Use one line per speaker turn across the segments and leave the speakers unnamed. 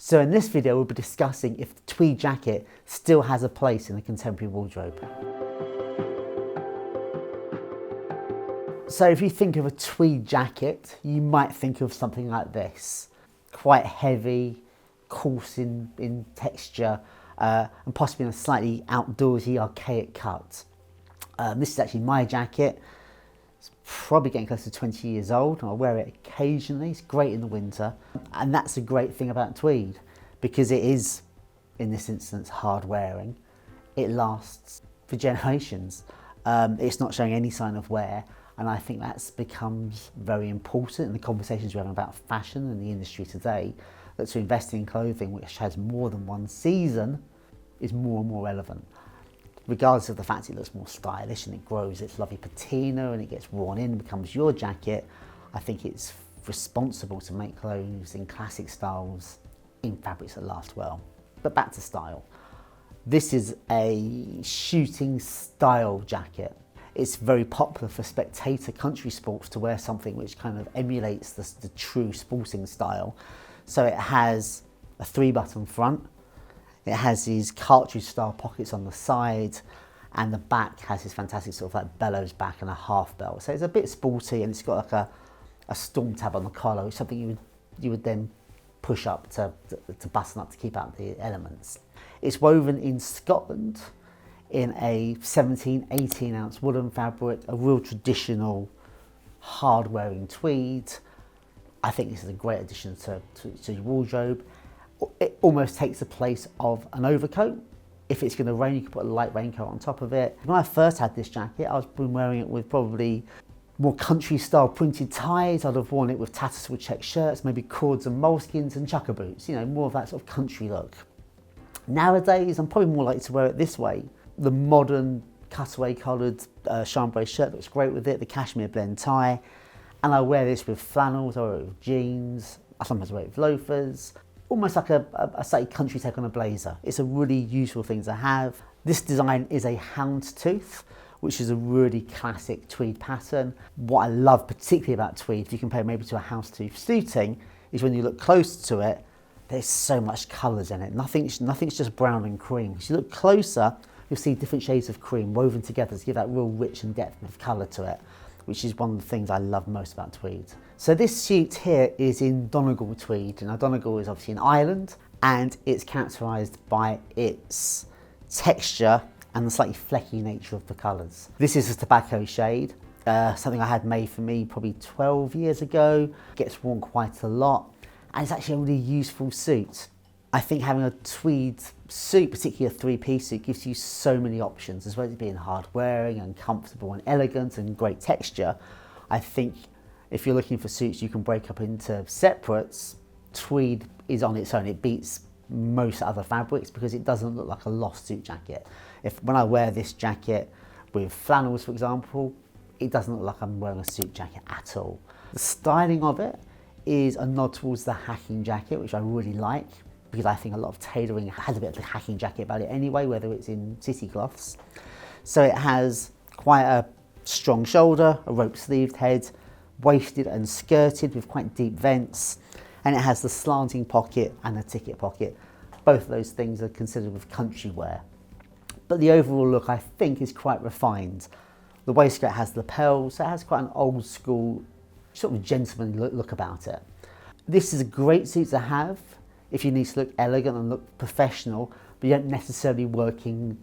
So in this video we'll be discussing if the tweed jacket still has a place in the contemporary wardrobe. So if you think of a tweed jacket, you might think of something like this. Quite heavy, coarse in texture, and possibly in a slightly outdoorsy, archaic cut. This is actually my jacket. It's probably getting close to 20 years old, and I wear it occasionally. It's great in the winter, and that's a great thing about tweed, because it is, in this instance, hard wearing. It lasts for generations. It's not showing any sign of wear, and I think that becomes very important in the conversations we're having about fashion and the industry today, that to invest in clothing which has more than one season is more and more relevant. Regardless of the fact it looks more stylish and it grows its lovely patina and it gets worn in and becomes your jacket, I think it's responsible to make clothes in classic styles in fabrics that last well. But back to style. This is a shooting style jacket. It's very popular for spectator country sports to wear something which kind of emulates the true sporting style. So it has a 3-button front, it has these cartridge style pockets on the side, and the back has this fantastic sort of like bellows back and a half belt. So it's a bit sporty, and it's got like a storm tab on the collar, which is something you would then push up to button up to keep out the elements. It's woven in Scotland in a 17-18 ounce woolen fabric, a real traditional hard wearing tweed. I think this is a great addition to your wardrobe. It almost takes the place of an overcoat. If it's going to rain, you can put a light raincoat on top of it. When I first had this jacket, I was been wearing it with probably more country style printed ties. I'd have worn it with tattersall check shirts, maybe cords and moleskins and chucker boots, you know, more of that sort of country look. Nowadays, I'm probably more likely to wear it this way. The modern cutaway collared chambray shirt looks great with it, the cashmere blend tie, and I wear this with flannels, I wear it with jeans, I sometimes wear it with loafers, almost like a slightly country take on a blazer. It's a really useful thing to have. This design is a houndstooth, which is a really classic tweed pattern. What I love particularly about tweed, if you compare maybe to a houndstooth suiting, is when you look close to it, there's so much colours in it. Nothing's just brown and cream. As you look closer, you'll see different shades of cream woven together to give that real rich and depth of colour to it, which is one of the things I love most about tweed. So this suit here is in Donegal tweed. Now Donegal is obviously an island, and it's characterised by its texture and the slightly flecky nature of the colours. This is a tobacco shade, something I had made for me probably 12 years ago. Gets worn quite a lot, and it's actually a really useful suit. I think having a tweed suit, particularly a 3-piece suit, gives you so many options, as well as being hard wearing and comfortable and elegant and great texture. I think if you're looking for suits you can break up into separates, tweed is on its own. It beats most other fabrics because it doesn't look like a lost suit jacket. When I wear this jacket with flannels, for example, it doesn't look like I'm wearing a suit jacket at all. The styling of it is a nod towards the hacking jacket, which I really like, because I think a lot of tailoring has a bit of the hacking jacket about it anyway, whether it's in city cloths. So it has quite a strong shoulder, a rope-sleeved head, waisted and skirted with quite deep vents, and it has the slanting pocket and the ticket pocket. Both of those things are considered with country wear. But the overall look, I think, is quite refined. The waistcoat has lapels, so it has quite an old school, sort of gentlemanly look about it. This is a great suit to have if you need to look elegant and look professional, but you don't necessarily working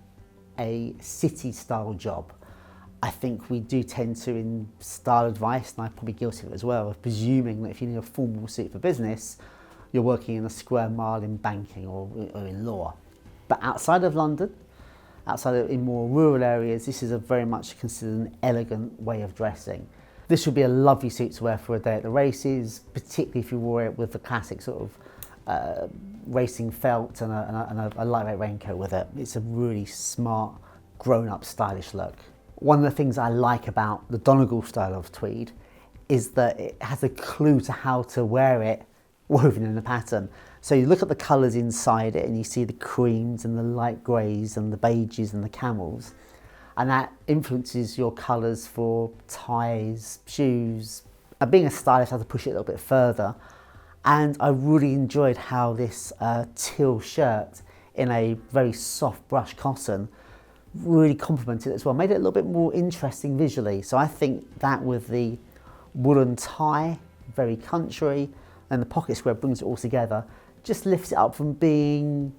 a city style job. I think we do tend to, in style advice, and I'm probably guilty of it as well, of presuming that if you need a formal suit for business, you're working in a square mile in banking or in law. But outside of London, in more rural areas, this is a very much considered an elegant way of dressing. This would be a lovely suit to wear for a day at the races, particularly if you wore it with the classic sort of racing felt and a lightweight raincoat with it. It's a really smart, grown-up, stylish look. One of the things I like about the Donegal style of tweed is that it has a clue to how to wear it woven in a pattern. So you look at the colours inside it and you see the creams and the light greys and the beiges and the camels, and that influences your colours for ties, shoes. And being a stylist, I have to push it a little bit further And I really enjoyed how this teal shirt in a very soft brush cotton really complemented it as well, made it a little bit more interesting visually. So I think that with the woolen tie, very country, and the pocket square brings it all together, just lifts it up from being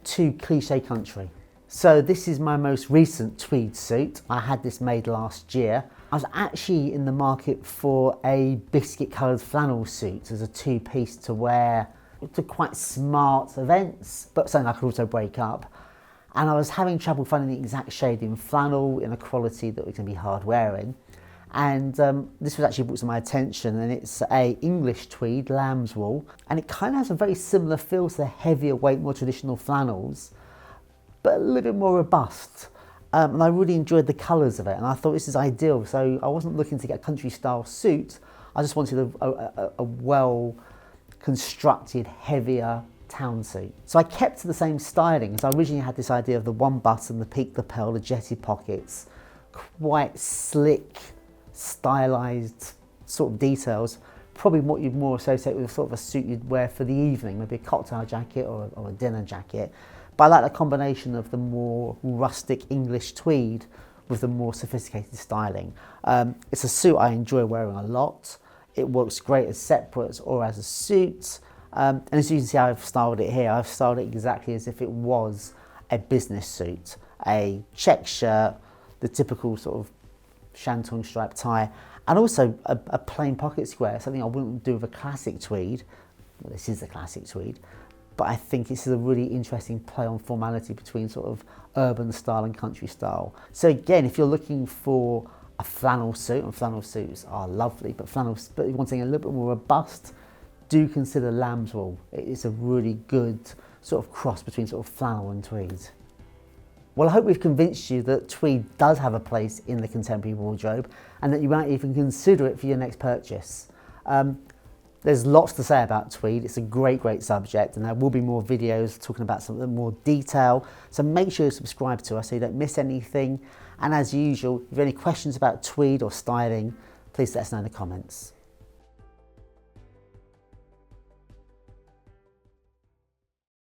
too cliche country. So this is my most recent tweed suit. I had this made last year. I was actually in the market for a biscuit coloured flannel suit as a two-piece to wear to quite smart events, but something I could also break up. And I was having trouble finding the exact shade in flannel in a quality that was going to be hard wearing. And this was actually brought to my attention, and it's a English tweed, lamb's wool, and it kind of has a very similar feel to the heavier weight, more traditional flannels, but a little bit more robust. And I really enjoyed the colours of it, and I thought this is ideal. So I wasn't looking to get a country style suit, I just wanted a well constructed, heavier town suit. So I kept to the same styling, as I originally had this idea of the one button, the peak lapel, the jetty pockets, quite slick, stylised sort of details, probably what you'd more associate with sort of a suit you'd wear for the evening, maybe a cocktail jacket or a dinner jacket. But I like the combination of the more rustic English tweed with the more sophisticated styling. It's a suit I enjoy wearing a lot. It works great as separates or as a suit. And as you can see, I've styled it here. I've styled it exactly as if it was a business suit, a check shirt, the typical sort of shantung stripe tie, and also a plain pocket square, something I wouldn't do with a classic tweed. Well, this is the classic tweed, but I think this is a really interesting play on formality between sort of urban style and country style. So again, if you're looking for a flannel suit, and flannel suits are lovely, but you want something a little bit more robust, do consider lamb's wool. It's a really good sort of cross between sort of flannel and tweed. Well, I hope we've convinced you that tweed does have a place in the contemporary wardrobe, and that you might even consider it for your next purchase. There's lots to say about tweed. It's a great subject, and there will be more videos talking about some of the more detail. So make sure you subscribe to us so you don't miss anything. And as usual, if you have any questions about tweed or styling, please let us know in the comments.